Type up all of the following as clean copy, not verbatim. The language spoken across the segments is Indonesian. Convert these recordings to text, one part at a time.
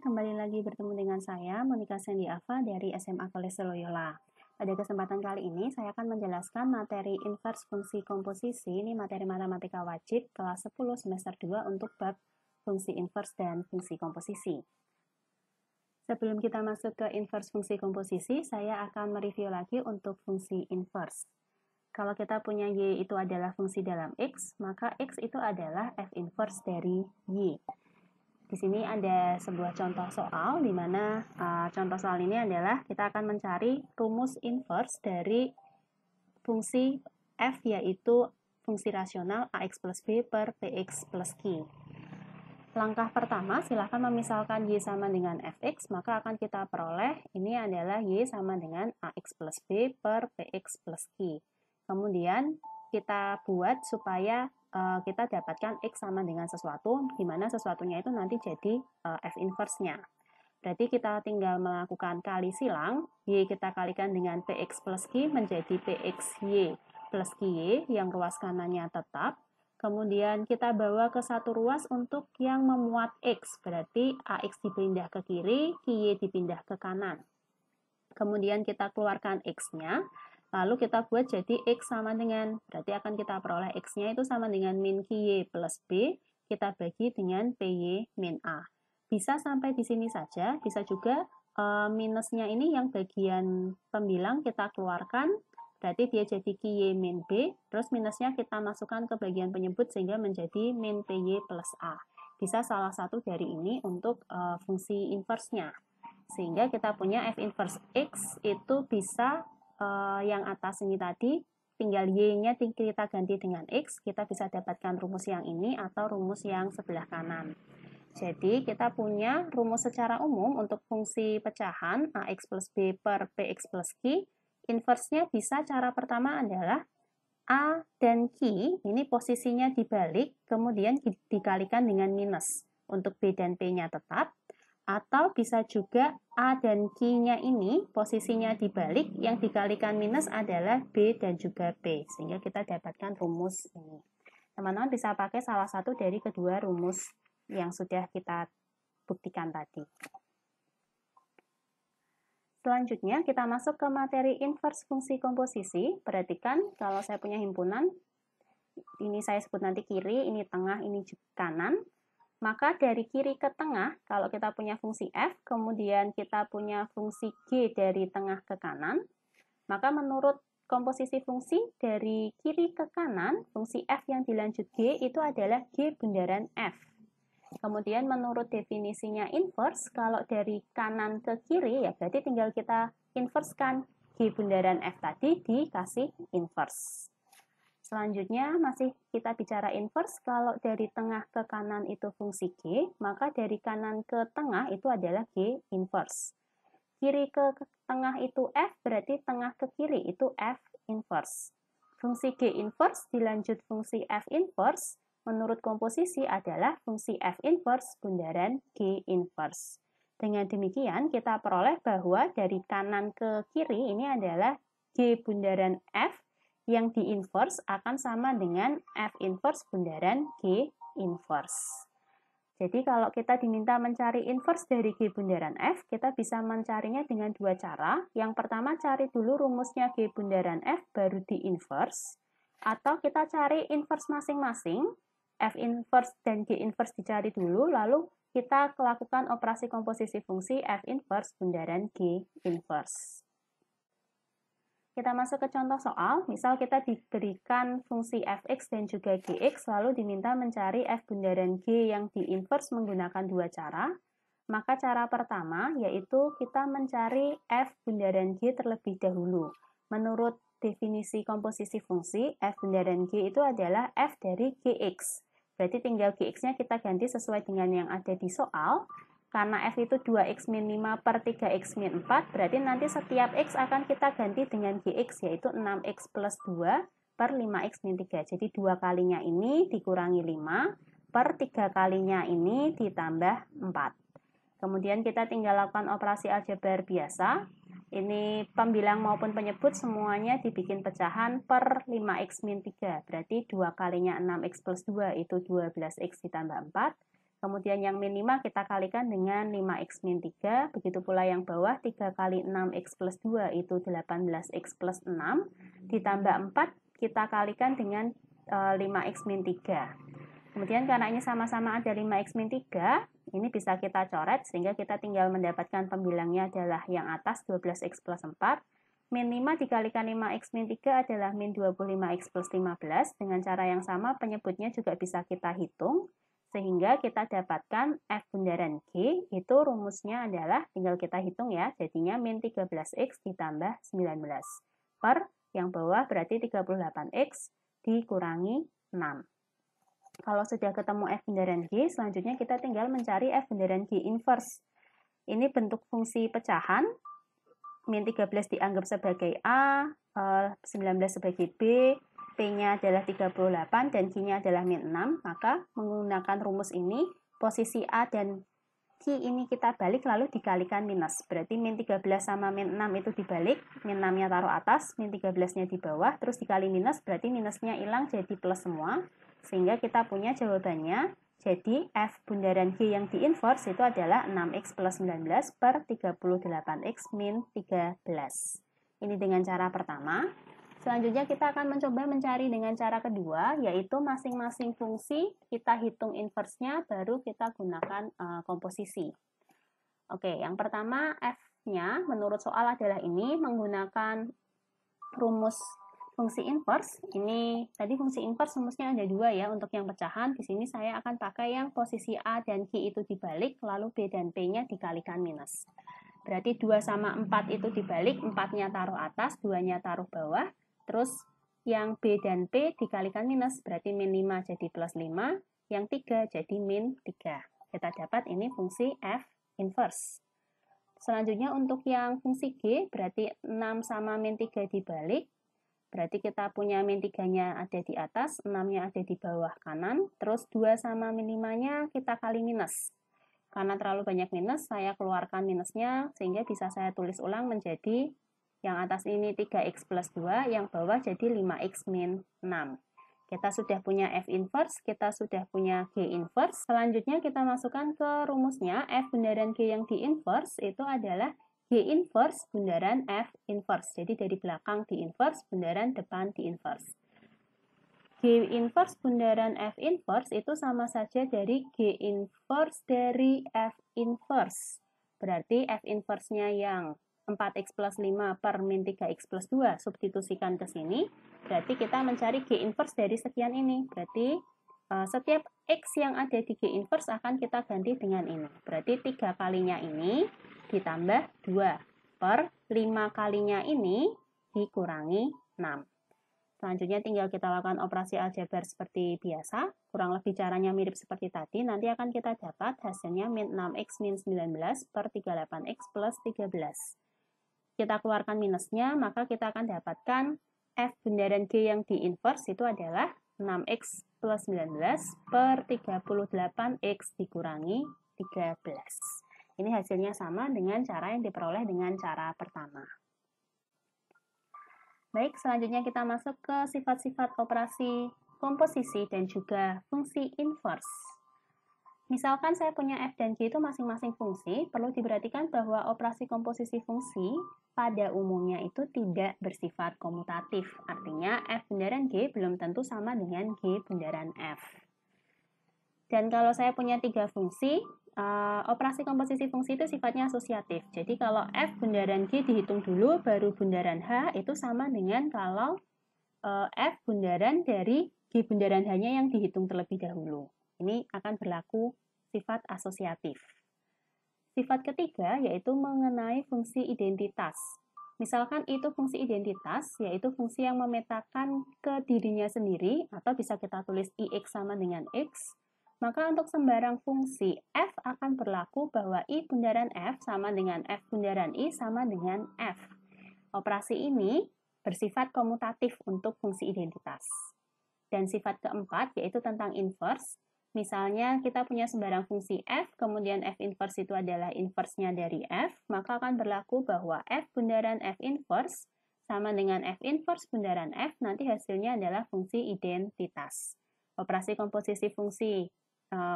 kembali lagi bertemu dengan saya, Monica Sandy Ava dari SMA Kolese Loyola. Pada kesempatan kali ini, saya akan menjelaskan materi inverse fungsi komposisi, ini materi matematika wajib kelas 10 semester 2 untuk bab fungsi inverse dan fungsi komposisi. Sebelum kita masuk ke inverse fungsi komposisi, saya akan mereview lagi untuk fungsi inverse. Kalau kita punya Y itu adalah fungsi dalam X, maka X itu adalah F inverse dari Y. Di sini ada sebuah contoh soal, di mana contoh soal ini adalah kita akan mencari rumus inverse dari fungsi f, yaitu fungsi rasional ax plus b per bx plus q. Langkah pertama, silahkan memisalkan y sama dengan fx, maka akan kita peroleh ini adalah y sama dengan ax plus b per bx plus q. Kemudian kita buat supaya kita dapatkan X sama dengan sesuatu, di mana sesuatunya itu nanti jadi F inverse-nya. Berarti kita tinggal melakukan kali silang, Y kita kalikan dengan PX plus Q menjadi PXY plus QY yang ruas kanannya tetap. Kemudian kita bawa ke satu ruas untuk yang memuat X, berarti AX dipindah ke kiri, QY dipindah ke kanan. Kemudian kita keluarkan X-nya, lalu kita buat jadi X sama dengan, berarti akan kita peroleh X-nya itu sama dengan min QY plus B, kita bagi dengan PY min A. Bisa sampai di sini saja, bisa juga minusnya ini yang bagian pembilang kita keluarkan, berarti dia jadi QY min B, terus minusnya kita masukkan ke bagian penyebut sehingga menjadi min PY plus A. Bisa salah satu dari ini untuk fungsi inverse-nya. Sehingga kita punya F inverse X itu bisa yang atas ini tadi, tinggal Y-nya kita ganti dengan X, kita bisa dapatkan rumus yang ini atau rumus yang sebelah kanan. Jadi kita punya rumus secara umum untuk fungsi pecahan AX plus B per PX plus Q. Inverse-nya bisa cara pertama adalah A dan Q, ini posisinya dibalik, kemudian dikalikan dengan minus. Untuk B dan P-nya tetap. Atau bisa juga A dan Q-nya ini posisinya dibalik, yang dikalikan minus adalah B dan juga P, sehingga kita dapatkan rumus ini. Teman-teman bisa pakai salah satu dari kedua rumus yang sudah kita buktikan tadi. Selanjutnya kita masuk ke materi inverse fungsi komposisi. Perhatikan kalau saya punya himpunan, ini saya sebut nanti kiri, ini tengah, ini kanan. Maka dari kiri ke tengah, kalau kita punya fungsi f, kemudian kita punya fungsi g dari tengah ke kanan, maka menurut komposisi fungsi dari kiri ke kanan, fungsi f yang dilanjut g itu adalah g bundaran f. Kemudian menurut definisinya inverse, kalau dari kanan ke kiri, ya berarti tinggal kita inversekan g bundaran f tadi dikasih inverse. Selanjutnya masih kita bicara inverse, kalau dari tengah ke kanan itu fungsi G, maka dari kanan ke tengah itu adalah G inverse. Kiri ke tengah itu F, berarti tengah ke kiri itu F inverse. Fungsi G inverse dilanjut fungsi F inverse, menurut komposisi adalah fungsi F inverse bundaran G inverse. Dengan demikian kita peroleh bahwa dari kanan ke kiri ini adalah G bundaran F, yang di inverse akan sama dengan F inverse bundaran G inverse. Jadi kalau kita diminta mencari inverse dari G bundaran F, kita bisa mencarinya dengan dua cara. Yang pertama cari dulu rumusnya G bundaran F baru di inverse, atau kita cari inverse masing-masing, F inverse dan G inverse dicari dulu, lalu kita lakukan operasi komposisi fungsi F inverse bundaran G inverse. Kita masuk ke contoh soal, misal kita diberikan fungsi fx dan juga gx, lalu diminta mencari f bundaran g yang di-inverse menggunakan dua cara. Maka cara pertama yaitu kita mencari f bundaran g terlebih dahulu. Menurut definisi komposisi fungsi, f bundaran g itu adalah f dari gx. Berarti tinggal gx-nya kita ganti sesuai dengan yang ada di soal. Karena f itu 2x min 5 per 3x min 4, berarti nanti setiap x akan kita ganti dengan gx, yaitu 6x plus 2 per 5x min 3. Jadi 2 kalinya ini dikurangi 5, per 3 kalinya ini ditambah 4. Kemudian kita tinggal lakukan operasi aljabar biasa. Ini pembilang maupun penyebut semuanya dibikin pecahan per 5x min 3. Berarti 2 kalinya 6x plus 2 itu 12x ditambah 4. Kemudian yang min 5 kita kalikan dengan 5x min 3. Begitu pula yang bawah 3 kali 6x plus 2 itu 18x plus 6. Ditambah 4 kita kalikan dengan 5x min 3. Kemudian karena ini sama-sama ada 5x min 3, ini bisa kita coret sehingga kita tinggal mendapatkan pembilangnya adalah yang atas 12x plus 4. Min 5 dikalikan 5x min 3 adalah min 25x plus 15. Dengan cara yang sama penyebutnya juga bisa kita hitung. Sehingga kita dapatkan F bundaran G, itu rumusnya adalah, tinggal kita hitung ya, jadinya min 13x ditambah 19. Per yang bawah berarti 38x dikurangi 6. Kalau sudah ketemu F bundaran G, selanjutnya kita tinggal mencari F bundaran G inverse. Ini bentuk fungsi pecahan, min 13 dianggap sebagai A, 19 sebagai B, P-nya adalah 38 dan Q-nya adalah min 6, maka menggunakan rumus ini, posisi A dan Q ini kita balik lalu dikalikan minus. Berarti min 13 sama min 6 itu dibalik, min 6-nya taruh atas, min 13-nya di bawah, terus dikali minus, berarti minusnya hilang jadi plus semua. Sehingga kita punya jawabannya, jadi F bundaran G yang di-inverse itu adalah 6x plus 19 per 38x min 13. Ini dengan cara pertama. Selanjutnya kita akan mencoba mencari dengan cara kedua, yaitu masing-masing fungsi kita hitung inverse-nya, baru kita gunakan komposisi. Oke, yang pertama F-nya menurut soal adalah ini, menggunakan rumus fungsi inverse. Ini tadi fungsi inverse rumusnya ada dua ya untuk yang pecahan. Di sini saya akan pakai yang posisi A dan Q itu dibalik, lalu B dan P-nya dikalikan minus. Berarti 2 sama 4 itu dibalik, 4-nya taruh atas, 2-nya taruh bawah. Terus yang B dan P dikalikan minus, berarti min 5 jadi plus 5, yang 3 jadi min 3. Kita dapat ini fungsi F inverse. Selanjutnya untuk yang fungsi G, berarti 6 sama min 3 dibalik, berarti kita punya min 3-nya ada di atas, 6-nya ada di bawah kanan, terus 2 sama min 5-nya kita kali minus. Karena terlalu banyak minus, saya keluarkan minusnya, sehingga bisa saya tulis ulang menjadi yang atas ini 3x plus 2, yang bawah jadi 5x min 6. Kita sudah punya F inverse, kita sudah punya G inverse. Selanjutnya kita masukkan ke rumusnya, F bundaran G yang di inverse itu adalah G inverse bundaran F inverse. Jadi dari belakang di inverse, bundaran depan di inverse. G inverse bundaran F inverse itu sama saja dari G inverse dari F inverse. Berarti F inverse-nya yang 4x plus 5 per min 3x plus 2, substitusikan ke sini, berarti kita mencari G inverse dari sekian ini. Berarti setiap X yang ada di G inverse akan kita ganti dengan ini. Berarti 3 kalinya ini ditambah 2 per 5 kalinya ini dikurangi 6. Selanjutnya tinggal kita lakukan operasi aljabar seperti biasa, kurang lebih caranya mirip seperti tadi, nanti akan kita dapat hasilnya min 6x min 19 per 38x plus 13. Kita keluarkan minusnya, maka kita akan dapatkan F bundaran G yang di inverse itu adalah 6x plus 19 per 38x dikurangi 13. Ini hasilnya sama dengan cara yang diperoleh dengan cara pertama. Baik, selanjutnya kita masuk ke sifat-sifat operasi komposisi dan juga fungsi inverse. Misalkan saya punya F dan G itu masing-masing fungsi, perlu diperhatikan bahwa operasi komposisi fungsi pada umumnya itu tidak bersifat komutatif. Artinya F bundaran G belum tentu sama dengan G bundaran F. Dan kalau saya punya 3 fungsi, operasi komposisi fungsi itu sifatnya asosiatif. Jadi kalau F bundaran G dihitung dulu, baru bundaran H itu sama dengan kalau F bundaran dari G bundaran H-nya yang dihitung terlebih dahulu. Ini akan berlaku sifat asosiatif. Sifat ketiga yaitu mengenai fungsi identitas. Misalkan itu fungsi identitas, yaitu fungsi yang memetakan ke dirinya sendiri, atau bisa kita tulis IX sama dengan X, maka untuk sembarang fungsi F akan berlaku bahwa I bundaran F sama dengan F bundaran I sama dengan F. Operasi ini bersifat komutatif untuk fungsi identitas. Dan sifat keempat yaitu tentang inverse. Misalnya kita punya sembarang fungsi F, kemudian F inverse itu adalah inverse-nya dari F, maka akan berlaku bahwa F bundaran F inverse sama dengan F inverse bundaran F, nanti hasilnya adalah fungsi identitas. Operasi komposisi fungsi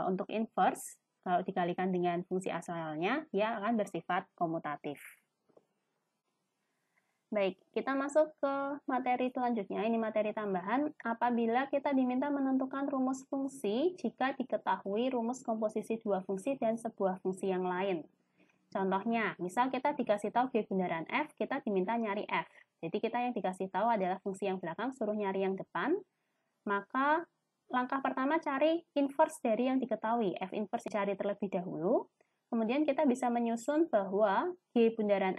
untuk inverse, kalau dikalikan dengan fungsi asalnya, dia akan bersifat komutatif. Baik, kita masuk ke materi selanjutnya. Ini materi tambahan. Apabila kita diminta menentukan rumus fungsi jika diketahui rumus komposisi dua fungsi dan sebuah fungsi yang lain. Contohnya, misal kita dikasih tahu G bundaran F, kita diminta nyari F. Jadi kita yang dikasih tahu adalah fungsi yang belakang, suruh nyari yang depan. Maka langkah pertama cari inverse dari yang diketahui. F inverse cari terlebih dahulu. Kemudian kita bisa menyusun bahwa G bundaran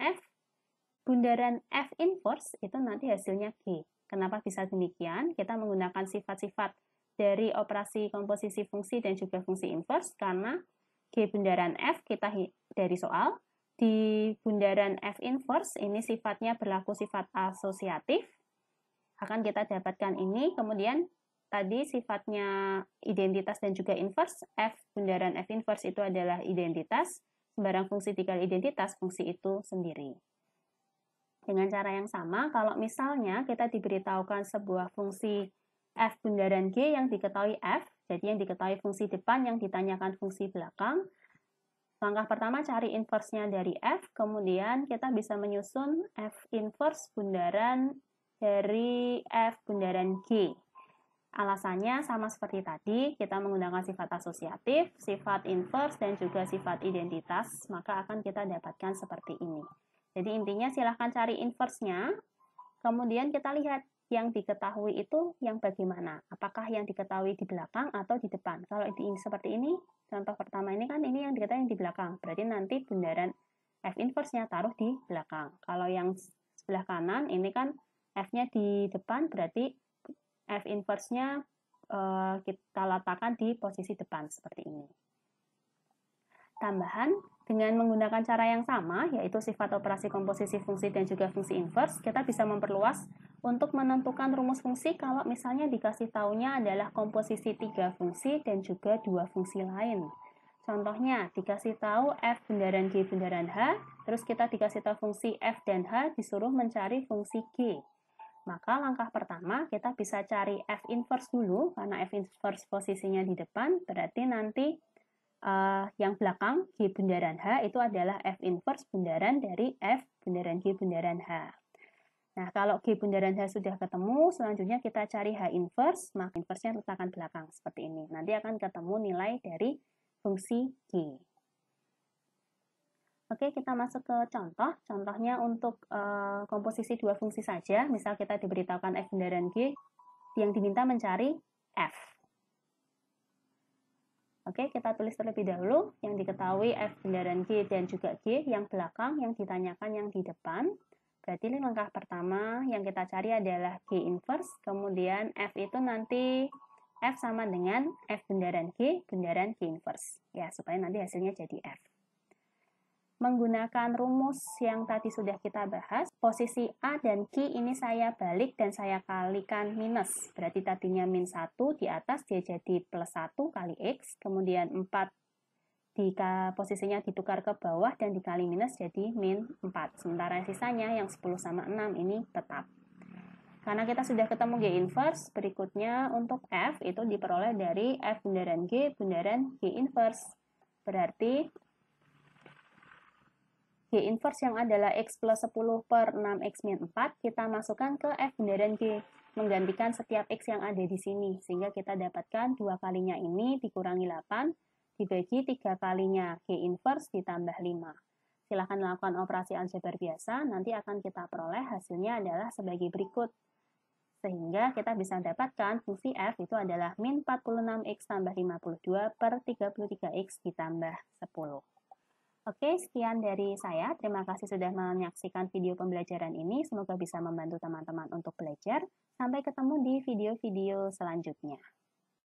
F inverse itu nanti hasilnya G. Kenapa bisa demikian? Kita menggunakan sifat-sifat dari operasi komposisi fungsi dan juga fungsi inverse karena G bundaran F kita dari soal, di bundaran F inverse ini sifatnya berlaku sifat asosiatif, akan kita dapatkan ini, kemudian tadi sifatnya identitas dan juga inverse, F bundaran F inverse itu adalah identitas, sembarang fungsi dikali identitas, fungsi itu sendiri. Dengan cara yang sama, kalau misalnya kita diberitahukan sebuah fungsi F bundaran G yang diketahui F, jadi yang diketahui fungsi depan yang ditanyakan fungsi belakang, langkah pertama cari inverse-nya dari F, kemudian kita bisa menyusun F inverse bundaran dari F bundaran G. Alasannya sama seperti tadi, kita menggunakan sifat asosiatif, sifat inverse, dan juga sifat identitas, maka akan kita dapatkan seperti ini. Jadi intinya silahkan cari inverse-nya, kemudian kita lihat yang diketahui itu yang bagaimana. Apakah yang diketahui di belakang atau di depan. Kalau seperti ini, contoh pertama ini kan ini yang diketahui yang di belakang. Berarti nanti bundaran F inverse-nya taruh di belakang. Kalau yang sebelah kanan ini kan F-nya di depan, berarti F inverse-nya kita letakkan di posisi depan seperti ini. Tambahan, dengan menggunakan cara yang sama, yaitu sifat operasi komposisi fungsi dan juga fungsi inverse, kita bisa memperluas untuk menentukan rumus fungsi kalau misalnya dikasih taunya adalah komposisi 3 fungsi dan juga 2 fungsi lain. Contohnya, dikasih tahu F bundaran G bundaran H, terus kita dikasih tahu fungsi F dan H, disuruh mencari fungsi G. Maka langkah pertama kita bisa cari F inverse dulu, karena F inverse posisinya di depan, berarti nanti yang belakang G bundaran H itu adalah F inverse bundaran dari F bundaran G bundaran H. Nah, kalau G bundaran H sudah ketemu, selanjutnya kita cari H inverse, maka inverse-nya letakkan belakang seperti ini. Nanti akan ketemu nilai dari fungsi G. Oke, kita masuk ke contoh. Contohnya untuk komposisi dua fungsi saja. Misal kita diberitahukan F bundaran G, yang diminta mencari F. Oke, kita tulis terlebih dahulu yang diketahui F bundaran G dan juga G, yang belakang yang ditanyakan yang di depan. Berarti ini langkah pertama yang kita cari adalah G inverse, kemudian F itu nanti F sama dengan F bundaran G inverse. Ya, supaya nanti hasilnya jadi F. Menggunakan rumus yang tadi sudah kita bahas, posisi A dan Q ini saya balik dan saya kalikan minus. Berarti tadinya min 1 di atas dia jadi plus 1 kali X, kemudian 4 posisinya ditukar ke bawah dan dikali minus jadi min 4. Sementara sisanya yang 10 sama 6 ini tetap. Karena kita sudah ketemu G inverse, berikutnya untuk F itu diperoleh dari F bundaran G inverse. Berarti G inverse yang adalah X plus 10 per 6X min 4, kita masukkan ke F bundaran G, menggantikan setiap X yang ada di sini, sehingga kita dapatkan 2 kalinya ini dikurangi 8, dibagi 3 kalinya G inverse ditambah 5. Silahkan lakukan operasi aljabar biasa, nanti akan kita peroleh hasilnya adalah sebagai berikut. Sehingga kita bisa dapatkan fungsi F itu adalah min 46X tambah 52 per 33X ditambah 10. Oke, sekian dari saya. Terima kasih sudah menyaksikan video pembelajaran ini. Semoga bisa membantu teman-teman untuk belajar. Sampai ketemu di video-video selanjutnya.